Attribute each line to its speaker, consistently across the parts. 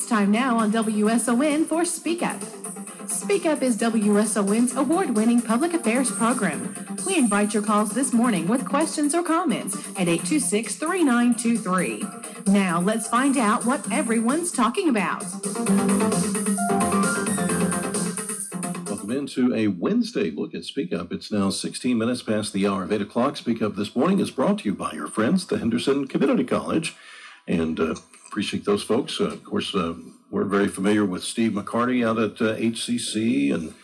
Speaker 1: It's time now on WSON for Speak Up. Speak Up is WSON's award-winning public affairs program. We invite your calls this morning with questions or comments at 826-3923. Now let's find out what everyone's talking about.
Speaker 2: Welcome into a Wednesday look at Speak Up. It's now 16 minutes past the hour of 8 o'clock. Speak Up this morning is brought to you by your friends, the Henderson Community College. And appreciate those folks. Of course, we're very familiar with Steve McCarty out at HCC and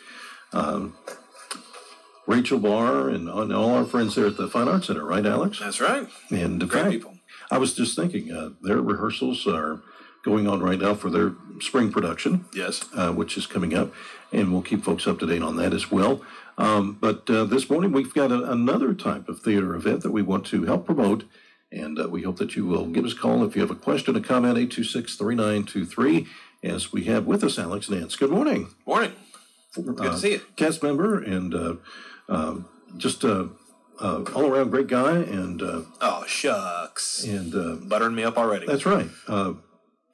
Speaker 2: Rachel Barr and all our friends there at the Fine Arts Center, right, Alex?
Speaker 3: That's right.
Speaker 2: And
Speaker 3: great people.
Speaker 2: I was just thinking, their rehearsals are going on right now for their spring production.
Speaker 3: Yes.
Speaker 2: Which is coming up, and we'll keep folks up to date on that as well. But this morning we've got another type of theater event that we want to help promote. And we hope that you will give us a call if you have a question, a comment, 826-3923, as we have with us Alex Nance. Good morning.
Speaker 3: Morning. Good to see you.
Speaker 2: Cast member and just all-around great guy. And
Speaker 3: oh, shucks.
Speaker 2: And
Speaker 3: buttering me up already.
Speaker 2: That's right. Do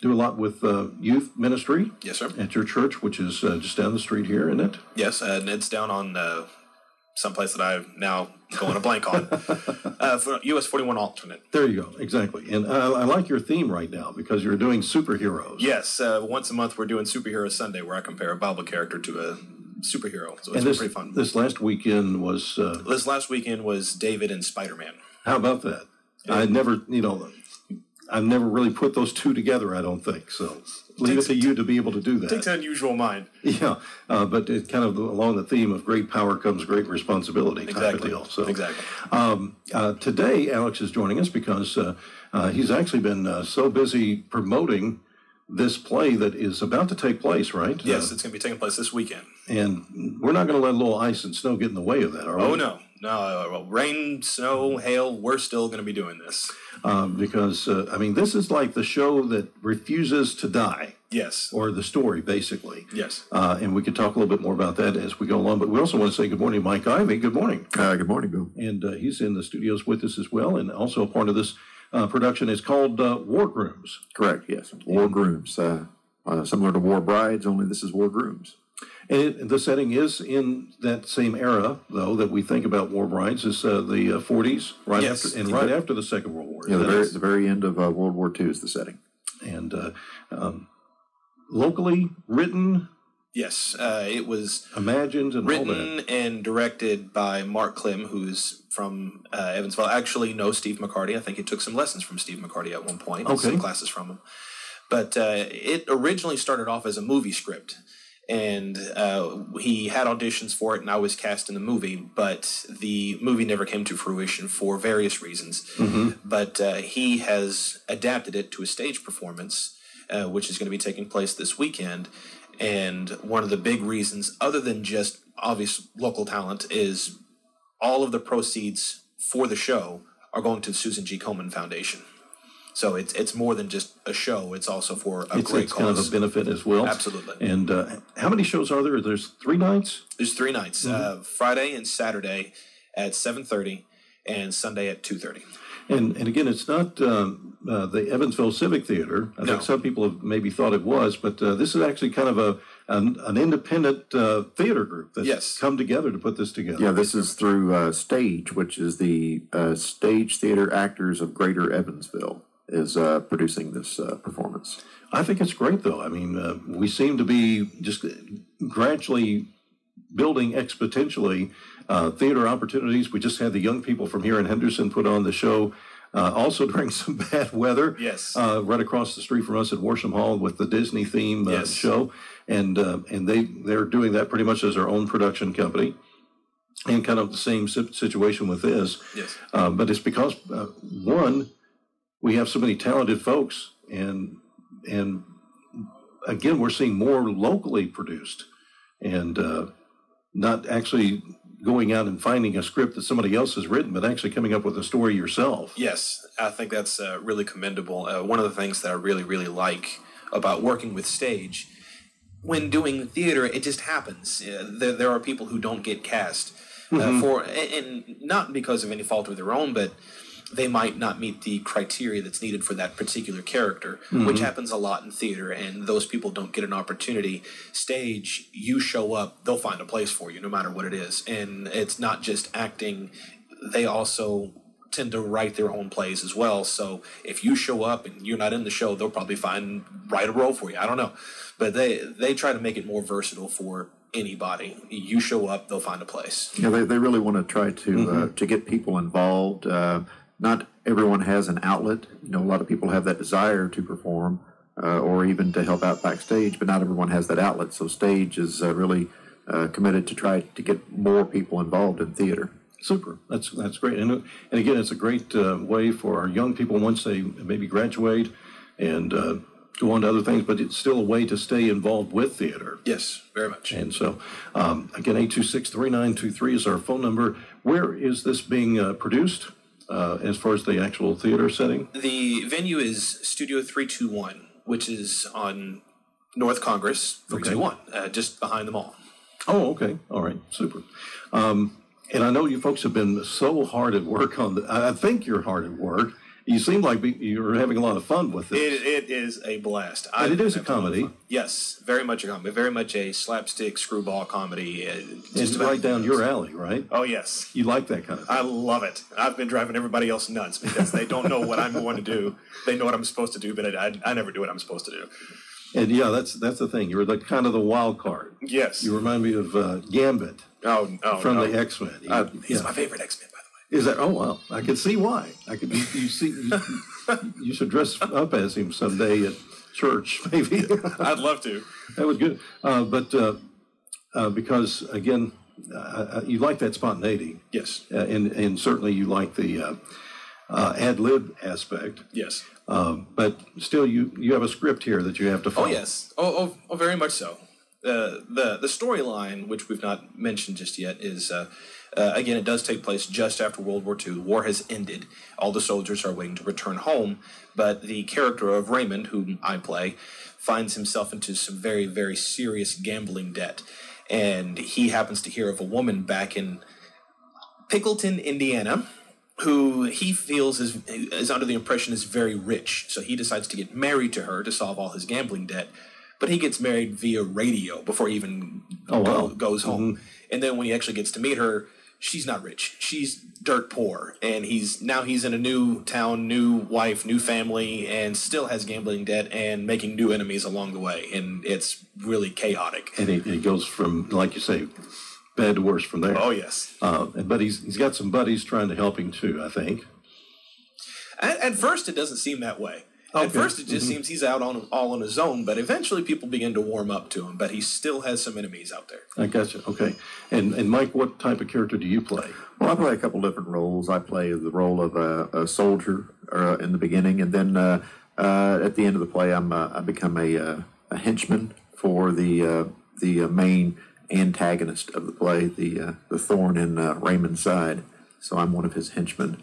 Speaker 2: a lot with youth ministry.
Speaker 3: Yes, sir.
Speaker 2: At your church, which is just down the street here, isn't it?
Speaker 3: Yes, Ned's down on someplace that I'm now going a blank on. For US 41 alternate.
Speaker 2: There you go, exactly. And I like your theme right now because you're doing superheroes.
Speaker 3: Yes, once a month we're doing Superhero Sunday where I compare a Bible character to a superhero. So it's pretty fun.
Speaker 2: This last weekend was...
Speaker 3: this last weekend was David and Spider-Man.
Speaker 2: How about that? Yeah. I've never really put those two together, I don't think. So leave it to you to be able to do that.
Speaker 3: Takes an unusual mind.
Speaker 2: Yeah, but it's kind of along the theme of great power comes great responsibility type of deal. So,
Speaker 3: exactly.
Speaker 2: Today, Alex is joining us because he's actually been so busy promoting this play that is about to take place, right?
Speaker 3: Yes, it's going to be taking place this weekend. And
Speaker 2: we're not going to let a little ice and snow get in the way of that, are we?
Speaker 3: Oh, no. No, rain, snow, hail, we're still going to be doing this.
Speaker 2: Because, this is like the show that refuses to die.
Speaker 3: Yes.
Speaker 2: Or the story, basically.
Speaker 3: Yes.
Speaker 2: And we could talk a little bit more about that as we go along. But we also want to say good morning, Mike Ivey. Good morning.
Speaker 4: Good morning, Bill.
Speaker 2: And he's in the studios with us as well. And also a part of this production is called War Grooms.
Speaker 4: Correct, yes. War Grooms. Similar to War Brides, only this is War Grooms.
Speaker 2: And the setting is in that same era, though, that we think about War Brides, is the 40s, right after the Second World War.
Speaker 4: Yeah, the very end of World War II is the setting.
Speaker 2: And locally written.
Speaker 3: Yes, it was
Speaker 2: imagined and
Speaker 3: written and directed by Mark Klim, who's from Evansville. I actually know Steve McCarty. I think he took some lessons from Steve McCarty at one point.
Speaker 2: Okay.
Speaker 3: Some classes from him. But it originally started off as a movie script. And he had auditions for it, and I was cast in the movie, but the movie never came to fruition for various reasons.
Speaker 2: Mm-hmm.
Speaker 3: But he has adapted it to a stage performance, which is going to be taking place this weekend. And one of the big reasons, other than just obvious local talent, is all of the proceeds for the show are going to the Susan G. Komen Foundation. So it's more than just a show. It's also for a great cause.
Speaker 2: It's kind of a benefit as well.
Speaker 3: Absolutely.
Speaker 2: And how many shows are there? There's 3 nights?
Speaker 3: There's 3 nights. Mm-hmm. Friday and Saturday at 7:30 and Sunday at 2:30.
Speaker 2: And again, it's not the Evansville Civic Theater. I think some people have maybe thought it was, but this is actually kind of an independent theater group that's come together to put this together.
Speaker 4: Yeah, this is through Stage, which is the Stage Theater Actors of Greater Evansville, is producing this performance.
Speaker 2: I think it's great, though. I mean, we seem to be just gradually building exponentially theater opportunities. We just had the young people from here in Henderson put on the show also during some bad weather.
Speaker 3: Yes.
Speaker 2: Right across the street from us at Worsham Hall with the Disney theme show. And they're doing that pretty much as their own production company. And kind of the same situation with this.
Speaker 3: Yes.
Speaker 2: But it's because, one, we have so many talented folks, and again, we're seeing more locally produced, and not actually going out and finding a script that somebody else has written, but actually coming up with a story yourself.
Speaker 3: Yes, I think that's really commendable. One of the things that I really, really like about working with Stage, when doing theater, it just happens. There are people who don't get cast, and not because of any fault of their own, but they might not meet the criteria that's needed for that particular character, which happens a lot in theater, and those people don't get an opportunity. Stage, you show up, they'll find a place for you no matter what it is. And it's not just acting, they also tend to write their own plays as well. So if you show up and you're not in the show, they'll probably write a role for you. I don't know. But they try to make it more versatile for anybody. You show up, they'll find a place.
Speaker 4: Yeah, they really want to try to get people involved. Not everyone has an outlet. You know, a lot of people have that desire to perform or even to help out backstage, but not everyone has that outlet. So Stage is really committed to try to get more people involved in theater.
Speaker 2: Super. That's great. And again, it's a great way for our young people once they maybe graduate and go on to other things, but it's still a way to stay involved with theater.
Speaker 3: Yes, very much.
Speaker 2: And so, again, 826-3923 is our phone number. Where is this being produced as far as the actual theater setting?
Speaker 3: The venue is Studio 321, which is on North Congress 321, just behind the mall.
Speaker 2: Oh, okay. All right. Super. And I know you folks have been so hard at work on I think you're hard at work. You seem like you're having a lot of fun with this.
Speaker 3: It is a blast.
Speaker 2: And it is a comedy.
Speaker 3: Yes, very much a comedy. Very much a slapstick screwball comedy.
Speaker 2: It's right down your alley, right?
Speaker 3: Oh, yes.
Speaker 2: You like that kind of thing.
Speaker 3: I love it. I've been driving everybody else nuts because they don't know what I'm going to do. They know what I'm supposed to do, but I never do what I'm supposed to do.
Speaker 2: And yeah, that's the thing. You're like kind of the wild card.
Speaker 3: Yes.
Speaker 2: You remind me of Gambit from the X-Men.
Speaker 3: He's my favorite X-Men, by the way.
Speaker 2: Is that? Oh, wow. I can see why. You should dress up as him someday at church, maybe.
Speaker 3: I'd love to.
Speaker 2: That was good. But because, again, you like that spontaneity.
Speaker 3: Yes.
Speaker 2: And certainly you like the ad-lib aspect.
Speaker 3: Yes.
Speaker 2: But still, you have a script here that you have to follow.
Speaker 3: Oh, yes. Oh, very much so. The storyline, which we've not mentioned just yet, is again, it does take place just after World War II. The war has ended. All the soldiers are waiting to return home, but the character of Raymond, whom I play, finds himself into some very, very serious gambling debt, and he happens to hear of a woman back in Pickleton, Indiana, who he feels is under the impression is very rich. So he decides to get married to her to solve all his gambling debt. But he gets married via radio before he even goes home. And then when he actually gets to meet her, she's not rich. She's dirt poor. And he's in a new town, new wife, new family, and still has gambling debt and making new enemies along the way. And it's really chaotic.
Speaker 2: And he goes from, like you say, bad to worse from there.
Speaker 3: Oh, yes.
Speaker 2: But he's got some buddies trying to help him too, I think.
Speaker 3: At first, it doesn't seem that way.
Speaker 2: Okay.
Speaker 3: At first, it just seems he's out all on his own, but eventually people begin to warm up to him, but he still has some enemies out there.
Speaker 2: I gotcha. Okay. And Mike, what type of character do you play?
Speaker 4: Well, I play a couple different roles. I play the role of a soldier in the beginning, and then at the end of the play, I become a henchman for the main antagonist of the play, the thorn in Raymond's side. So I'm one of his henchmen,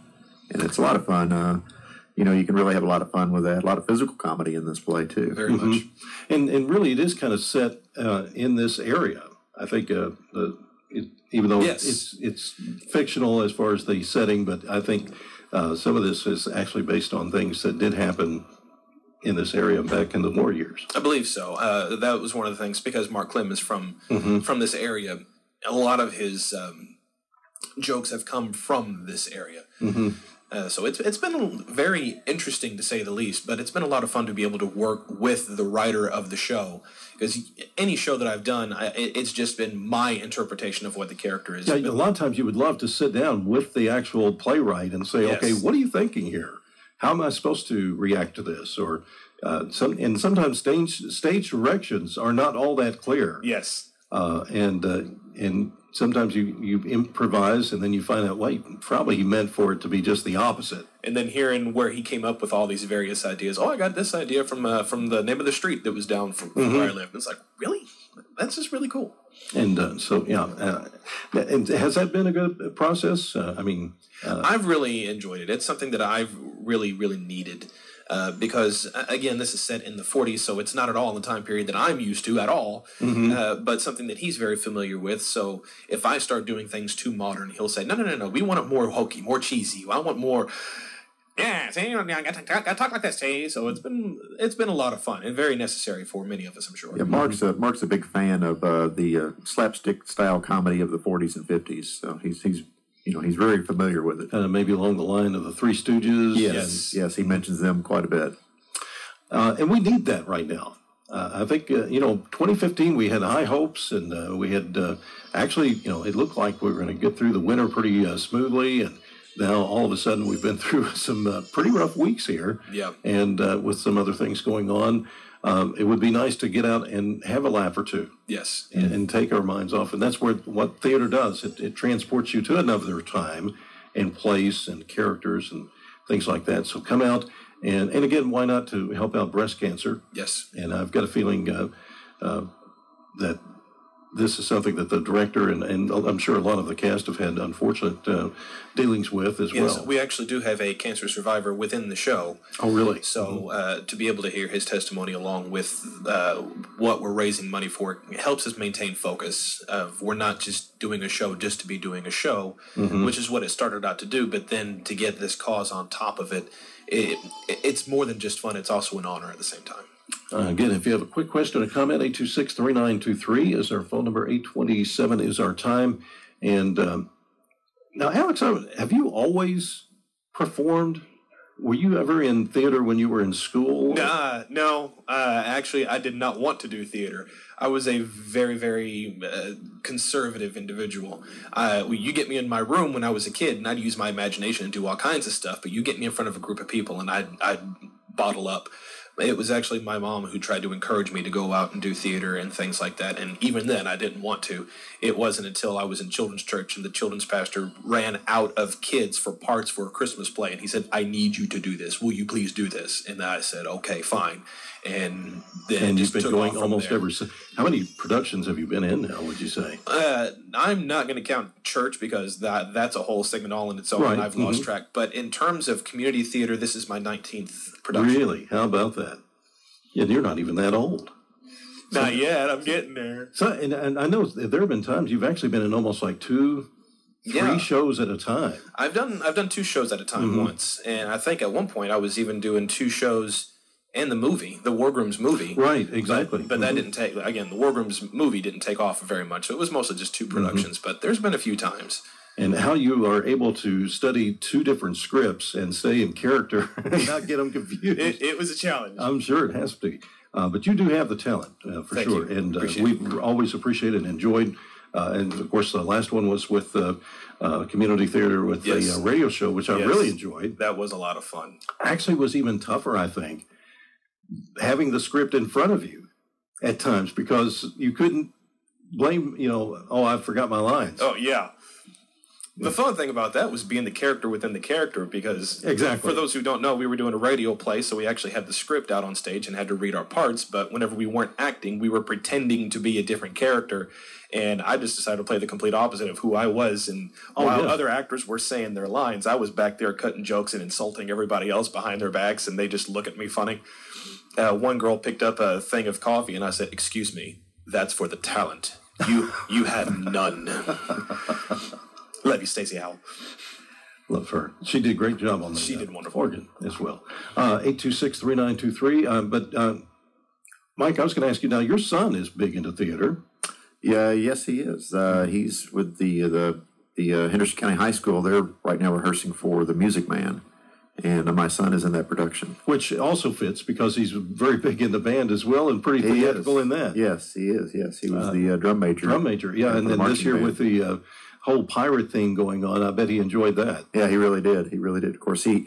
Speaker 4: and it's a lot of fun. You can really have a lot of fun with that. A lot of physical comedy in this play too.
Speaker 3: Very much.
Speaker 2: And really, it is kind of set in this area. I think, even though it's fictional as far as the setting, but I think some of this is actually based on things that did happen in this area back in the war years.
Speaker 3: I believe so. That was one of the things, because Mark Klim is from this area. A lot of his jokes have come from this area. So it's been very interesting, to say the least, but it's been a lot of fun to be able to work with the writer of the show, because any show that I've done, it's just been my interpretation of what the character is.
Speaker 2: Yeah, a lot of times you would love to sit down with the actual playwright and say,
Speaker 3: Yes.
Speaker 2: okay, what are you thinking here? How am I supposed to react to this? Or sometimes stage directions are not all that clear.
Speaker 3: Yes.
Speaker 2: And sometimes you improvise and then you find out, wait, probably he meant for it to be just the opposite.
Speaker 3: And then hearing where he came up with all these various ideas. Oh, I got this idea from the name of the street that was down from where I live. And it's like, really? That's just really cool.
Speaker 2: And and has that been a good process?
Speaker 3: I've really enjoyed it. It's something that I've really, really needed. Because, again, this is set in the 40s, so it's not at all in the time period that I'm used to at all, but something that he's very familiar with. So if I start doing things too modern, he'll say, no, we want it more hokey, more cheesy. I want more Yeah, see, I got talk like this, see. So it's been a lot of fun and very necessary for many of us, I'm sure.
Speaker 4: Yeah, Mark's a big fan of the slapstick style comedy of the 40s and 50s. So he's very familiar with it.
Speaker 2: Maybe along the line of the Three Stooges.
Speaker 4: Yes, he mentions them quite a bit.
Speaker 2: And we need that right now. I think 2015 we had high hopes, and we had actually it looked like we were going to get through the winter pretty smoothly, and now all of a sudden we've been through some pretty rough weeks here.
Speaker 3: Yeah.
Speaker 2: And with some other things going on, it would be nice to get out and have a laugh or two.
Speaker 3: Yes.
Speaker 2: And take our minds off, and that's what theater does. It transports you to another time and place and characters and things like that. So come out. And again, why not to help out breast cancer?
Speaker 3: Yes.
Speaker 2: And I've got a feeling that this is something that the director and I'm sure a lot of the cast have had unfortunate dealings with as well.
Speaker 3: Yes, we actually do have a cancer survivor within the show.
Speaker 2: Oh, really?
Speaker 3: So to be able to hear his testimony along with what we're raising money for helps us maintain focus. We're not just doing a show just to be doing a show, which is what it started out to do, but then to get this cause on top of it, it's more than just fun. It's also an honor at the same time.
Speaker 2: Again, if you have a quick question or comment, 826-3923 is our phone number, 827 is our time. And now, Alex, have you always performed? Were you ever in theater when you were in school?
Speaker 3: No. Actually, I did not want to do theater. I was a very, very conservative individual. You get me in my room when I was a kid, and I'd use my imagination and do all kinds of stuff, but you get me in front of a group of people, and I'd bottle up. It was actually my mom who tried to encourage me to go out and do theater and things like that. And even then, I didn't want to. It wasn't until I was in children's church and the children's pastor ran out of kids for parts for a Christmas play. And he said, I need you to do this. Will you please do this? And I said, okay, fine. And then
Speaker 2: you've been going almost ever since. How many productions have you been in now, would you say?
Speaker 3: I'm not going to count church because that's a whole segment all in its own, and I've lost track. But in terms of community theater, this is my 19th production.
Speaker 2: Really? How about that? Yeah, you're not even that old.
Speaker 3: Not yet. I'm getting there.
Speaker 2: So, and I know there have been times you've actually been in almost like three shows at a time.
Speaker 3: I've done 2 shows at a time once, and I think at one point I was even doing 2 shows and the movie, the War Grooms movie.
Speaker 2: Right, exactly.
Speaker 3: But that didn't take, again, the War Grooms movie didn't take off very much. So it was mostly just 2 productions, but there's been a few times.
Speaker 2: And how you are able to study 2 different scripts and stay in character and not get them confused.
Speaker 3: It was a challenge.
Speaker 2: I'm sure it has to be. But you do have the talent, for
Speaker 3: Thank
Speaker 2: sure.
Speaker 3: You.
Speaker 2: And we've always appreciated and enjoyed. And, of course, the last one was with community theater with a radio show, which I really enjoyed.
Speaker 3: That was a lot of fun.
Speaker 2: Actually was even tougher, I think, having the script in front of you at times because you couldn't blame, I forgot my lines.
Speaker 3: Oh, yeah. The fun thing about that was being the character within the character because
Speaker 2: exactly.
Speaker 3: For those who don't know, we were doing a radio play, so we actually had the script out on stage and had to read our parts, but whenever we weren't acting, we were pretending to be a different character, and I just decided to play the complete opposite of who I was, and while other actors were saying their lines, I was back there cutting jokes and insulting everybody else behind their backs, and they just look at me funny. One girl picked up a thing of coffee, and I said, "Excuse me, that's for the talent. You have none." Love you, Stacey Howell.
Speaker 2: Love her. She did a great job on the
Speaker 3: She did wonderful.
Speaker 2: organ as well. 826-3923. But Mike, I was going to ask you now, your son is big into theater.
Speaker 4: Yeah, yes, he is. He's with the Henderson County High School. They're right now rehearsing for The Music Man. And my son is in that production.
Speaker 2: Which also fits because he's very big in the band as well and pretty theatrical in that.
Speaker 4: Yes, he is. Yes, he was the drum major.
Speaker 2: Drum major, yeah. And then this year with the whole pirate thing going on, I bet he enjoyed that.
Speaker 4: Yeah, he really did. He really did. Of course, he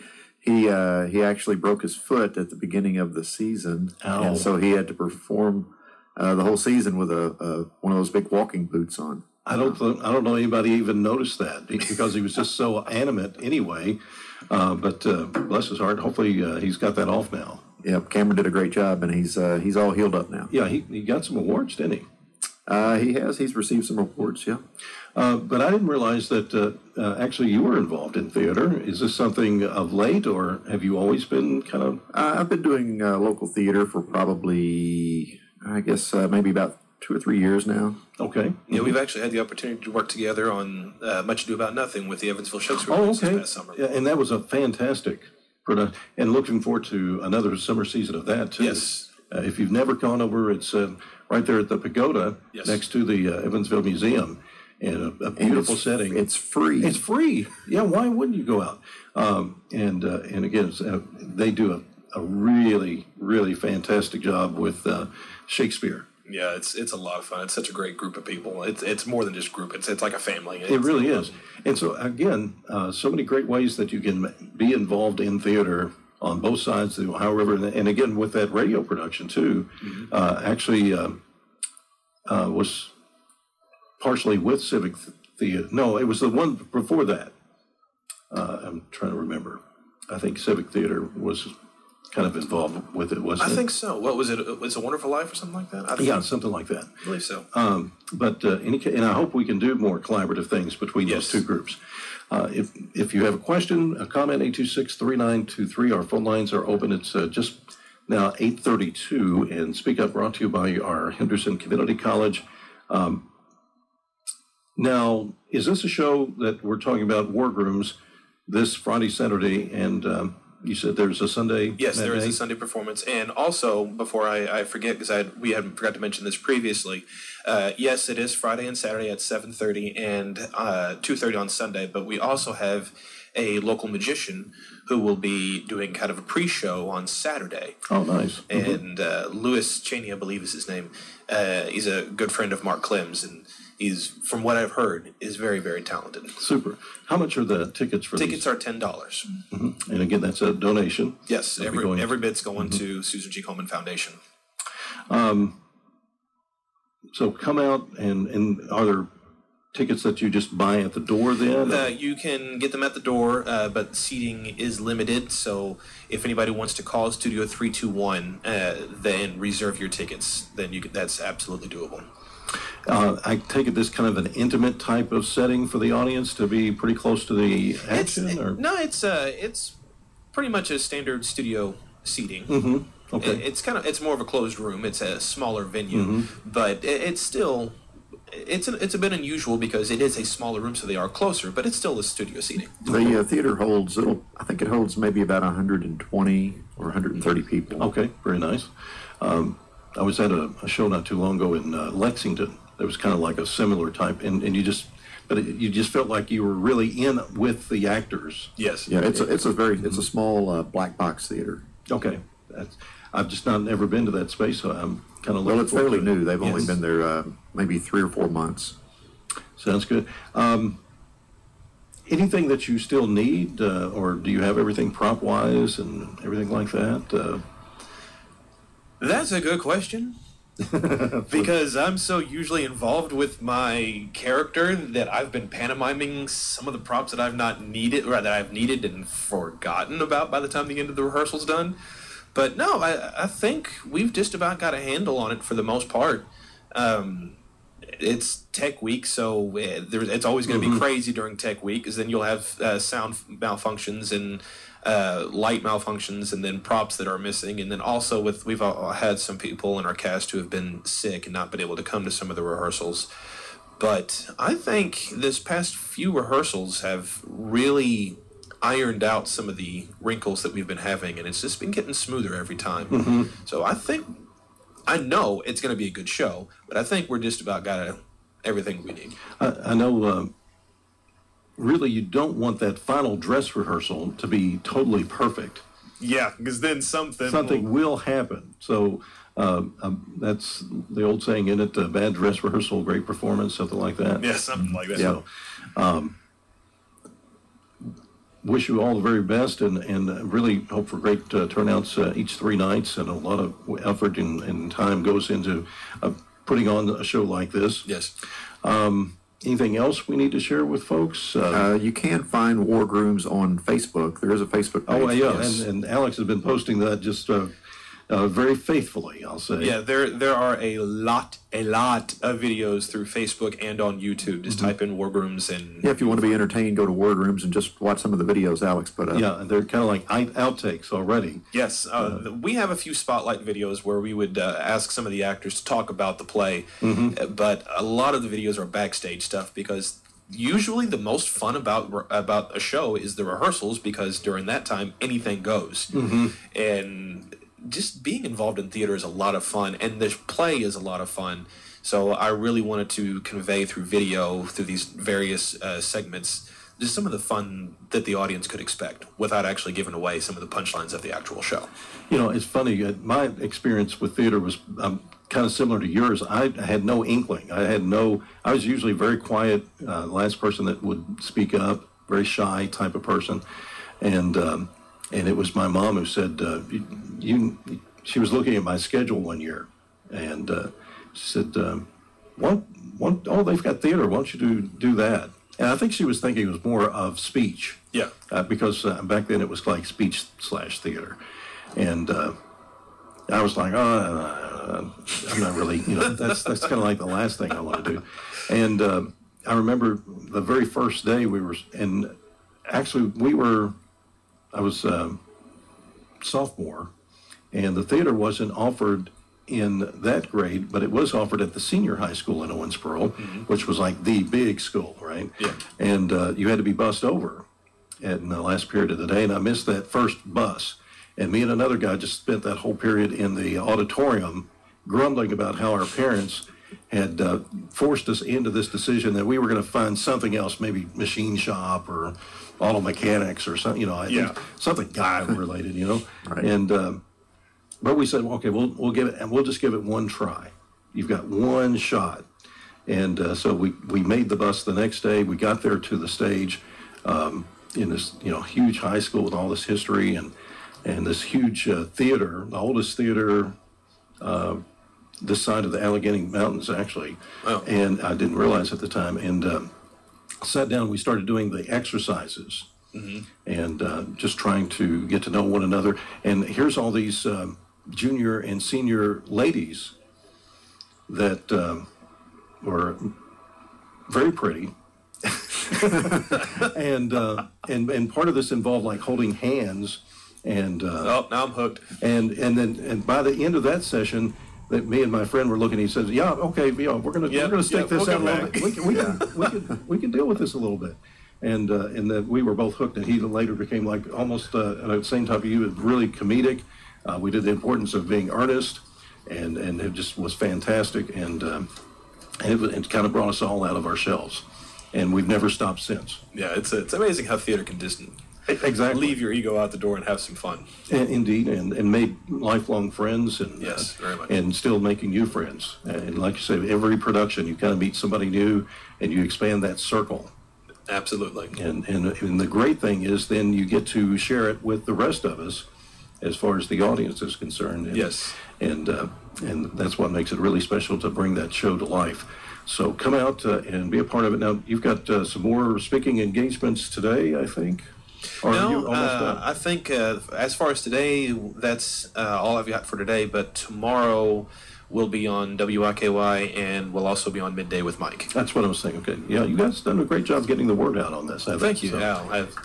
Speaker 4: actually broke his foot at the beginning of the season.
Speaker 2: Ow.
Speaker 4: And so he had to perform the whole season with one of those big walking boots on.
Speaker 2: I don't know anybody even noticed that because he was just so animate anyway. But bless his heart, hopefully he's got that off now.
Speaker 4: Yeah, Cameron did a great job, and he's all healed up now.
Speaker 2: Yeah, he got some awards, didn't he?
Speaker 4: He has. He's received some awards, yeah.
Speaker 2: But I didn't realize that actually you were involved in theater. Is this something of late, or have you always been kind of...
Speaker 4: I've been doing local theater for probably, I guess, maybe about 2 or 3 years now.
Speaker 2: Okay.
Speaker 3: Yeah, we've actually had the opportunity to work together on Much Ado About Nothing with the Evansville Shakespeare this past summer.
Speaker 2: Yeah, and that was a fantastic And looking forward to another summer season of that, too.
Speaker 3: Yes.
Speaker 2: If you've never gone over, it's right there at the pagoda next to the Evansville Museum. And a beautiful setting.
Speaker 4: It's free.
Speaker 2: It's free. Yeah, why wouldn't you go out? And again, they do a really, really fantastic job with Shakespeare.
Speaker 3: Yeah, it's a lot of fun. It's such a great group of people. It's more than just a group. It's like a family.
Speaker 2: It really is. And so, again, so many great ways that you can be involved in theater on both sides, however, and again, with that radio production, too, actually was partially with Civic Theater. No, it was the one before that. I'm trying to remember. I think Civic Theater was kind of involved with it, wasn't it?
Speaker 3: I think so. What was it? It's a Wonderful Life or something like that?
Speaker 2: Something like that.
Speaker 3: I believe so.
Speaker 2: But and I hope we can do more collaborative things between those two groups. If you have a question, a comment, 826-3923. Our phone lines are open. It's just now 8:32, and Speak Up brought to you by our Henderson Community College. Now, is this a show that we're talking about, War Grooms, this Friday, Saturday, and you said there's a Sunday?
Speaker 3: Yes, there is a Sunday performance. And also, before I forget, because we hadn't forgot to mention this previously, yes, it is Friday and Saturday at 7:30 and 2:30 on Sunday, but we also have a local magician who will be doing kind of a pre-show on Saturday.
Speaker 2: Oh, nice.
Speaker 3: And Louis Cheney, I believe is his name. He's a good friend of Mark Clem's, and he's, from what I've heard, is very, very talented.
Speaker 2: Super. How much are the tickets for
Speaker 3: Tickets
Speaker 2: these?
Speaker 3: are $10.
Speaker 2: Mm-hmm. And again, that's a donation.
Speaker 3: Yes, every bit's going to Susan G. Komen Foundation.
Speaker 2: So come out, and are there tickets that you just buy at the door then?
Speaker 3: You can get them at the door, but seating is limited. So if anybody wants to call Studio 321, then reserve your tickets, then that's absolutely doable.
Speaker 2: I take it this kind of an intimate type of setting for the audience to be pretty close to the action?
Speaker 3: No, it's pretty much a standard studio seating.
Speaker 2: Mm-hmm. Okay.
Speaker 3: It's more of a closed room. It's a smaller venue, but it's still it's a bit unusual because it is a smaller room, so they are closer, but it's still a studio seating.
Speaker 4: The theater holds, I think it holds maybe about 120 or 130 people.
Speaker 2: Okay, very nice. I was at a show not too long ago in Lexington. There was kind of like a similar type, and you just felt like you were really in with the actors.
Speaker 3: Yes.
Speaker 4: Yeah, it's a small black box theater.
Speaker 2: Okay, I've just never been to that space, so I'm kind of looking.
Speaker 4: Well, it's fairly new. They've only been there maybe 3 or 4 months.
Speaker 2: Sounds good. Anything that you still need, or do you have everything prop wise and everything like that?
Speaker 3: That's a good question. Because I'm so usually involved with my character that I've been pantomiming some of the props that I've not needed, or that I've needed and forgotten about by the time the end of the rehearsal's done. But no, I think we've just about got a handle on it for the most part. It's Tech Week, so it's always going to be crazy during Tech Week, because then you'll have sound malfunctions and light malfunctions, and then props that are missing, and then also we've had some people in our cast who have been sick and not been able to come to some of the rehearsals. But I think this past few rehearsals have really ironed out some of the wrinkles that we've been having, and it's just been getting smoother every time. So I know it's going to be a good show, but I think we're just about got everything we need.
Speaker 2: I know. Really, you don't want that final dress rehearsal to be totally perfect.
Speaker 3: Yeah, because then something
Speaker 2: will happen. So that's the old saying, isn't it? Bad dress rehearsal, great performance, something like that.
Speaker 3: Yeah, something like that.
Speaker 2: So, wish you all the very best, and really hope for great turnouts each 3 nights, and a lot of effort and time goes into putting on a show like this.
Speaker 3: Yes.
Speaker 2: Anything else we need to share with folks?
Speaker 4: You can find War Grooms on Facebook. There is a Facebook page.
Speaker 2: Oh, yeah, yes. and Alex has been posting that just very faithfully, I'll say.
Speaker 3: Yeah, there are a lot of videos through Facebook and on YouTube. Just type in War Grooms and...
Speaker 4: Yeah, if you want to be entertained, go to War Grooms and just watch some of the videos Alex put up.
Speaker 2: Yeah, they're kind of like outtakes already.
Speaker 3: Yes, we have a few spotlight videos where we would ask some of the actors to talk about the play, but a lot of the videos are backstage stuff because usually the most fun about a show is the rehearsals, because during that time anything goes. And just being involved in theater is a lot of fun, and the play is a lot of fun. So I really wanted to convey through video, through these various segments, just some of the fun that the audience could expect without actually giving away some of the punchlines of the actual show.
Speaker 2: You know, it's funny. My experience with theater was kind of similar to yours. I had no inkling. I was usually very quiet, last person that would speak up, very shy type of person. And it was my mom who said, she was looking at my schedule one year, and she said, they've got theater. Why don't you do that? And I think she was thinking it was more of speech.
Speaker 3: Yeah.
Speaker 2: Because back then it was like speech/theater. And I was like, I'm not really, that's kind of like the last thing I want to do. And I remember the very first day I was sophomore, and the theater wasn't offered in that grade, but it was offered at the senior high school in Owensboro, which was like the big school, right?
Speaker 3: Yeah.
Speaker 2: And you had to be bussed over in the last period of the day, and I missed that first bus. And me and another guy just spent that whole period in the auditorium grumbling about how our parents had forced us into this decision that we were going to find something else, maybe machine shop or auto mechanics or something, I think something guy related,
Speaker 4: Right.
Speaker 2: And but we said, okay, we'll give it, and we'll just give it one try. You've got one shot. And so we made the bus the next day. We got there to the stage in this huge high school with all this history and this huge theater, the oldest theater this side of the Allegheny Mountains, actually.
Speaker 3: Wow.
Speaker 2: And I didn't realize at the time. And sat down, we started doing the exercises. And just trying to get to know one another. And here's all these junior and senior ladies that were very pretty. and part of this involved like holding hands and
Speaker 3: now I'm hooked.
Speaker 2: And by the end of that session, that me and my friend were looking, he says, we're gonna stick this out a little bit. We can deal with this a little bit. And that we were both hooked, and he later became like almost at the same time you, really comedic. We did the importance of being earnest, and it just was fantastic, and it kind of brought us all out of our shells, and we've never stopped since.
Speaker 3: Yeah, it's amazing how theater can just leave your ego out the door and have some fun.
Speaker 2: Indeed, and made lifelong friends, and
Speaker 3: yes, very much.
Speaker 2: And still making new friends. And like you say, every production you kind of meet somebody new, and you expand that circle.
Speaker 3: Absolutely.
Speaker 2: And the great thing is then you get to share it with the rest of us as far as the audience is concerned. And,
Speaker 3: yes.
Speaker 2: And that's what makes it really special to bring that show to life. So come out and be a part of it. Now, you've got some more speaking engagements today, I think? Or are you almost done?
Speaker 3: I think as far as today, that's all I've got for today. But tomorrow we'll be on WIKY, and we'll also be on Midday with Mike.
Speaker 2: That's what I was saying. Okay. Yeah, you guys done a great job getting the word out on this.
Speaker 3: Thank you, Al. I've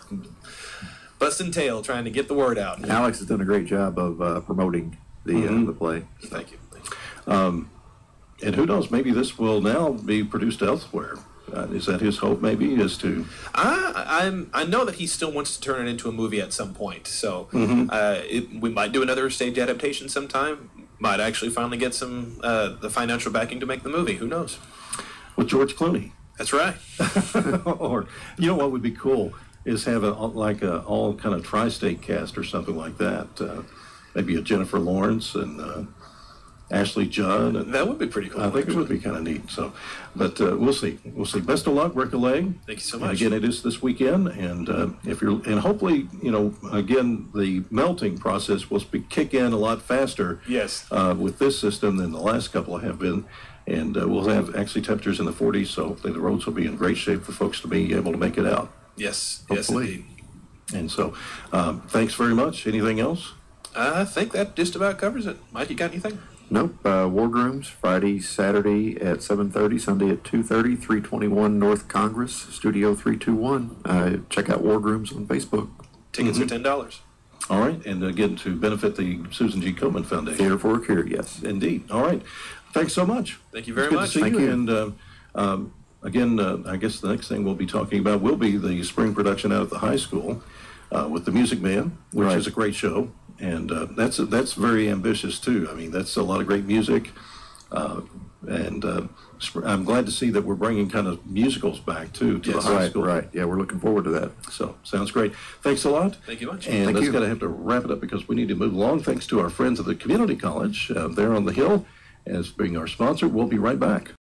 Speaker 3: busting tail trying to get the word out.
Speaker 4: Alex has done a great job of promoting the play.
Speaker 3: Thank you.
Speaker 2: And who knows, maybe this will now be produced elsewhere. Is that his hope, maybe, is to...
Speaker 3: I know that he still wants to turn it into a movie at some point, so we might do another stage adaptation sometime. Might actually finally get some the financial backing to make the movie. Who knows?
Speaker 2: With George Clooney.
Speaker 3: That's right.
Speaker 2: Or, what would be cool is have a all kind of tri-state cast or something like that. Maybe a Jennifer Lawrence and... Ashley Judd.
Speaker 3: That would be pretty cool.
Speaker 2: I think it would be kind of neat. So, but we'll see. We'll see. Best of luck, Ricolet.
Speaker 3: Thank you so much.
Speaker 2: And again, it is this weekend, and hopefully, again, the melting process will kick in a lot faster.
Speaker 3: Yes.
Speaker 2: With this system than the last couple have been, and we'll have actually temperatures in the 40s. So hopefully, the roads will be in great shape for folks to be able to make it out.
Speaker 3: Yes.
Speaker 2: Hopefully.
Speaker 3: Yes, indeed.
Speaker 2: And so, thanks very much. Anything else?
Speaker 3: I think that just about covers it. Mike, you got anything?
Speaker 4: Nope. War Grooms, Friday, Saturday at 7:30, Sunday at 2:30, 321 North Congress, Studio 321. Check out War Grooms on Facebook.
Speaker 3: Tickets are $10.
Speaker 2: All right. And again, to benefit the Susan G. Komen Foundation.
Speaker 4: Theater for a Cure, yes.
Speaker 2: Indeed. All right. Thanks so much.
Speaker 3: Thank you very
Speaker 2: Good
Speaker 3: much.
Speaker 2: to see
Speaker 4: Thank
Speaker 2: you.
Speaker 4: you.
Speaker 2: And again, I guess the next thing we'll be talking about will be the spring production out at the high school with the Music Man, which is a great show. And that's very ambitious, too. I mean, that's a lot of great music. And I'm glad to see that we're bringing kind of musicals back, too, to the high school.
Speaker 4: Right. Yeah, we're looking forward to that.
Speaker 2: So, sounds great. Thanks a lot.
Speaker 3: Thank you much.
Speaker 2: And that's going to have to wrap it up because we need to move along. Thanks to our friends at the Community College there on the Hill as being our sponsor. We'll be right back.